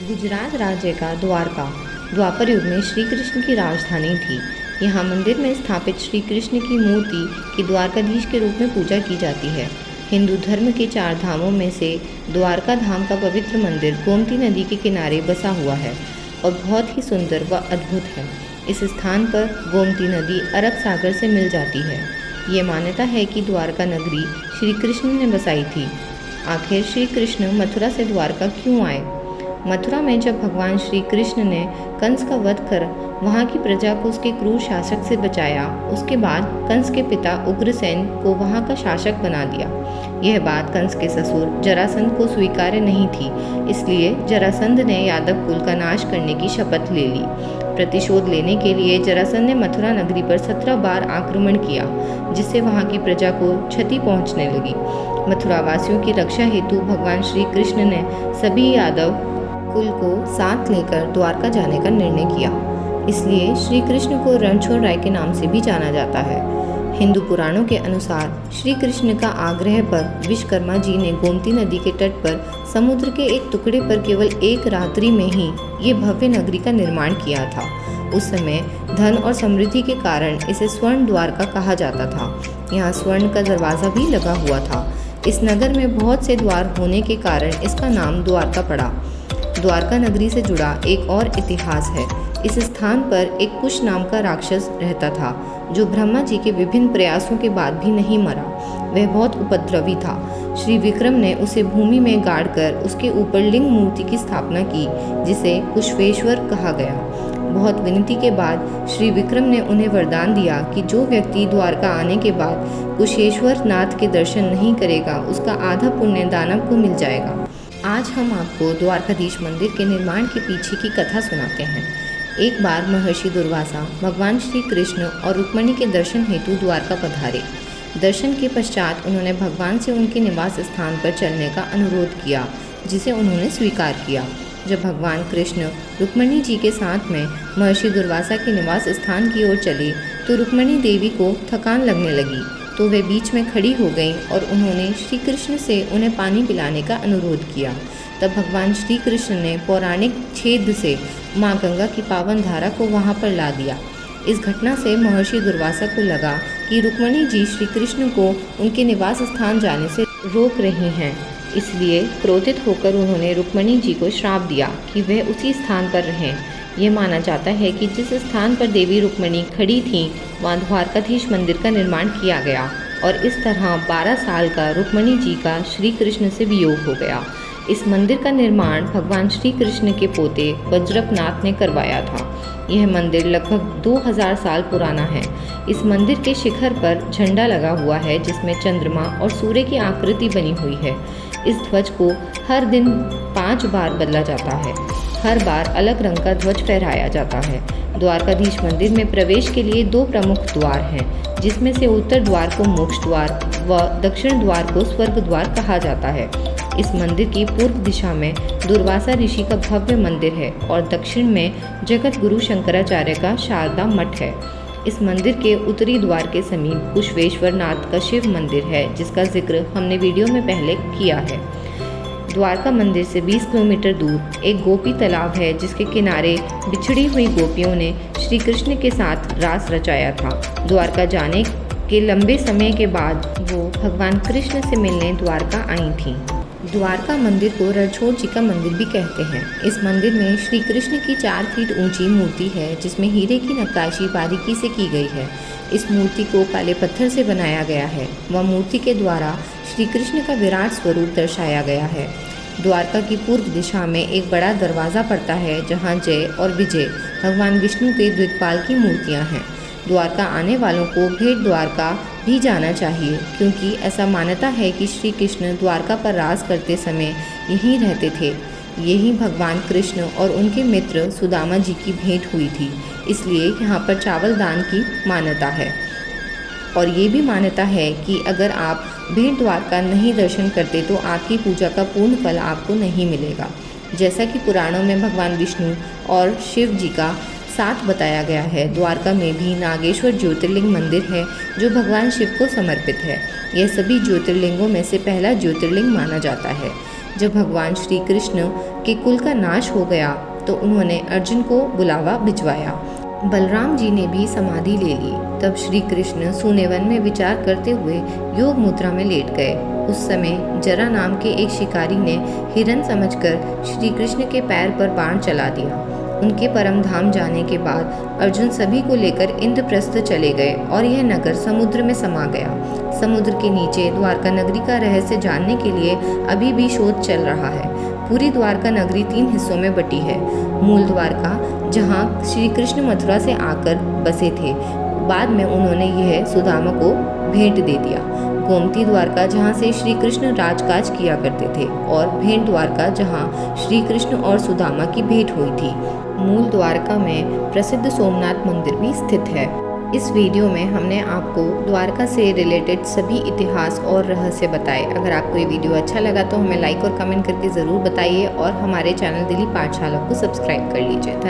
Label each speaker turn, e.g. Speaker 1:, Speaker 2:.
Speaker 1: गुजरात राज्य का द्वारका द्वापर युग में श्री कृष्ण की राजधानी थी। यहाँ मंदिर में स्थापित श्री कृष्ण की मूर्ति की द्वारकाधीश के रूप में पूजा की जाती है। हिंदू धर्म के 4 धामों में से द्वारका धाम का पवित्र मंदिर गोमती नदी के किनारे बसा हुआ है और बहुत ही सुंदर व अद्भुत है। इस स्थान पर गोमती नदी अरब सागर से मिल जाती है। ये मान्यता है कि द्वारका नगरी श्री कृष्ण ने बसाई थी। आखिर श्री कृष्ण मथुरा से द्वारका क्यों आए? मथुरा में जब भगवान श्री कृष्ण ने कंस का वध कर वहाँ की प्रजा को उसके क्रूर शासक से बचाया, उसके बाद कंस के पिता उग्रसेन को वहाँ का शासक बना दिया। यह बात कंस के ससुर जरासंध को स्वीकार्य नहीं थी, इसलिए जरासंध ने यादव कुल का नाश करने की शपथ ले ली। प्रतिशोध लेने के लिए जरासंध ने मथुरा नगरी पर 17 बार आक्रमण किया, जिससे वहाँ की प्रजा को क्षति पहुँचने लगी। मथुरा वासियों की रक्षा हेतु भगवान श्री कृष्ण ने सभी यादव कुल को साथ लेकर द्वारका जाने का निर्णय किया। इसलिए श्री कृष्ण को रणछोड़ राय के नाम से भी जाना जाता है। हिंदू पुराणों के अनुसार श्री कृष्ण का आग्रह पर विश्वकर्मा जी ने गोमती नदी के तट पर समुद्र के एक टुकड़े पर केवल एक रात्रि में ही ये भव्य नगरी का निर्माण किया था। उस समय धन और समृद्धि के कारण इसे स्वर्ण द्वारका कहा जाता था। यहाँ स्वर्ण का दरवाज़ा भी लगा हुआ था। इस नगर में बहुत से द्वार होने के कारण इसका नाम द्वारका पड़ा। द्वारका नगरी से जुड़ा एक और इतिहास है। इस स्थान पर एक कुश नाम का राक्षस रहता था, जो ब्रह्मा जी के विभिन्न प्रयासों के बाद भी नहीं मरा। वह बहुत उपद्रवी था। श्री विक्रम ने उसे भूमि में गाड़कर उसके ऊपर लिंग मूर्ति की स्थापना की, जिसे कुशवेश्वर कहा गया। बहुत विनती के बाद श्री विक्रम ने उन्हें वरदान दिया कि जो व्यक्ति द्वारका आने के बाद कुशेश्वर नाथ के दर्शन नहीं करेगा, उसका आधा पुण्य दानव को मिल जाएगा। आज हम आपको द्वारकाधीश मंदिर के निर्माण के पीछे की कथा सुनाते हैं। एक बार महर्षि दुर्वासा भगवान श्री कृष्ण और रुक्मिणी के दर्शन हेतु द्वारका पधारे। दर्शन के पश्चात उन्होंने भगवान से उनके निवास स्थान पर चलने का अनुरोध किया, जिसे उन्होंने स्वीकार किया। जब भगवान कृष्ण रुक्मिणी जी के साथ में महर्षि दुर्वासा के निवास स्थान की ओर चले तो रुक्मिणी देवी को थकान लगने लगी, तो वे बीच में खड़ी हो गईं और उन्होंने श्री कृष्ण से उन्हें पानी पिलाने का अनुरोध किया। तब भगवान श्री कृष्ण ने पौराणिक छेद से माँ गंगा की पावन धारा को वहाँ पर ला दिया। इस घटना से महर्षि दुर्वासा को लगा कि रुक्मिणी जी श्री कृष्ण को उनके निवास स्थान जाने से रोक रही हैं। इसलिए क्रोधित होकर उन्होंने रुक्मिणी जी को श्राप दिया कि वह उसी स्थान पर रहें। ये माना जाता है कि जिस स्थान पर देवी रुक्मिणी खड़ी थीं, वहाँ द्वारकाधीश मंदिर का निर्माण किया गया और इस तरह 12 साल का रुक्मिणी जी का श्री कृष्ण से वियोग हो गया। इस मंदिर का निर्माण भगवान श्री कृष्ण के पोते वज्रकनाथ ने करवाया था। यह मंदिर लगभग 2000 साल पुराना है। इस मंदिर के शिखर पर झंडा लगा हुआ है, जिसमें चंद्रमा और सूर्य की आकृति बनी हुई है। इस ध्वज को हर दिन 5 बार बदला जाता है। हर बार अलग रंग का ध्वज फहराया जाता है। द्वारकाधीश मंदिर में प्रवेश के लिए 2 प्रमुख द्वार हैं, जिसमें से उत्तर द्वार को मोक्ष द्वार व दक्षिण द्वार को स्वर्ग द्वार कहा जाता है। इस मंदिर की पूर्व दिशा में दुर्वासा ऋषि का भव्य मंदिर है और दक्षिण में जगत गुरु शंकराचार्य का शारदा मठ है। इस मंदिर के उत्तरी द्वार के समीप कुशवेश्वर नाथ का शिव मंदिर है, जिसका जिक्र हमने वीडियो में पहले किया है। द्वारका मंदिर से 20 किलोमीटर दूर एक गोपी तालाब है, जिसके किनारे बिछड़ी हुई गोपियों ने श्री कृष्ण के साथ रास रचाया था। द्वारका जाने के लंबे समय के बाद वो भगवान कृष्ण से मिलने द्वारका आई थीं। द्वारका मंदिर को रणछोड़ जी का मंदिर भी कहते हैं। इस मंदिर में श्री कृष्ण की 4 फीट ऊंची मूर्ति है, जिसमें हीरे की नक्काशी बारीकी से की गई है। इस मूर्ति को काले पत्थर से बनाया गया है। वह मूर्ति के द्वारा श्री कृष्ण का विराट स्वरूप दर्शाया गया है। द्वारका की पूर्व दिशा में एक बड़ा दरवाज़ा पड़ता है, जहाँ जय और विजय भगवान विष्णु के द्विपाल की मूर्तियाँ हैं। द्वारका आने वालों को भेंट द्वारका भी जाना चाहिए, क्योंकि ऐसा मान्यता है कि श्री कृष्ण द्वारका पर राज करते समय यहीं रहते थे। यहीं भगवान कृष्ण और उनके मित्र सुदामा जी की भेंट हुई थी, इसलिए यहाँ पर चावल दान की मान्यता है। और ये भी मान्यता है कि अगर आप भेंट द्वारका नहीं दर्शन करते तो आपकी पूजा का पूर्ण फल आपको नहीं मिलेगा। जैसा कि पुराणों में भगवान विष्णु और शिव जी का साथ बताया गया है, द्वारका में भी नागेश्वर ज्योतिर्लिंग मंदिर है, जो भगवान शिव को समर्पित है। यह सभी ज्योतिर्लिंगों में से पहला ज्योतिर्लिंग माना जाता है। जब भगवान श्री कृष्ण के कुल का नाश हो गया तो उन्होंने अर्जुन को बुलावा भिजवाया। बलराम जी ने भी समाधि ले ली। तब श्री कृष्ण सूने वन में विचार करते हुए योग मुद्रा में लेट गए। उस समय जरा नाम के एक शिकारी ने हिरन समझकर श्री कृष्ण के पैर पर बाण चला दिया। उनके परम धाम जाने के बाद अर्जुन सभी को लेकर इंद्रप्रस्थ चले गए और यह नगर समुद्र में समा गया। समुद्र के नीचे द्वारका नगरी का रहस्य जानने के लिए अभी भी शोध चल रहा है। पूरी द्वारका नगरी 3 हिस्सों में बटी है। मूल द्वारका, जहाँ श्री कृष्ण मथुरा से आकर बसे थे, बाद में उन्होंने यह सुदामा को भेंट दे दिया। गोमती द्वारका, जहाँ से श्री कृष्ण राजकाज किया करते थे, और भेंट द्वारका, जहाँ श्री कृष्ण और सुदामा की भेंट हुई थी। मूल द्वारका में प्रसिद्ध सोमनाथ मंदिर भी स्थित है। इस वीडियो में हमने आपको द्वारका से रिलेटेड सभी इतिहास और रहस्य बताए। अगर आपको ये वीडियो अच्छा लगा तो हमें लाइक और कमेंट करके ज़रूर बताइए और हमारे चैनल दिल्ली पाठशाला को सब्सक्राइब कर लीजिए।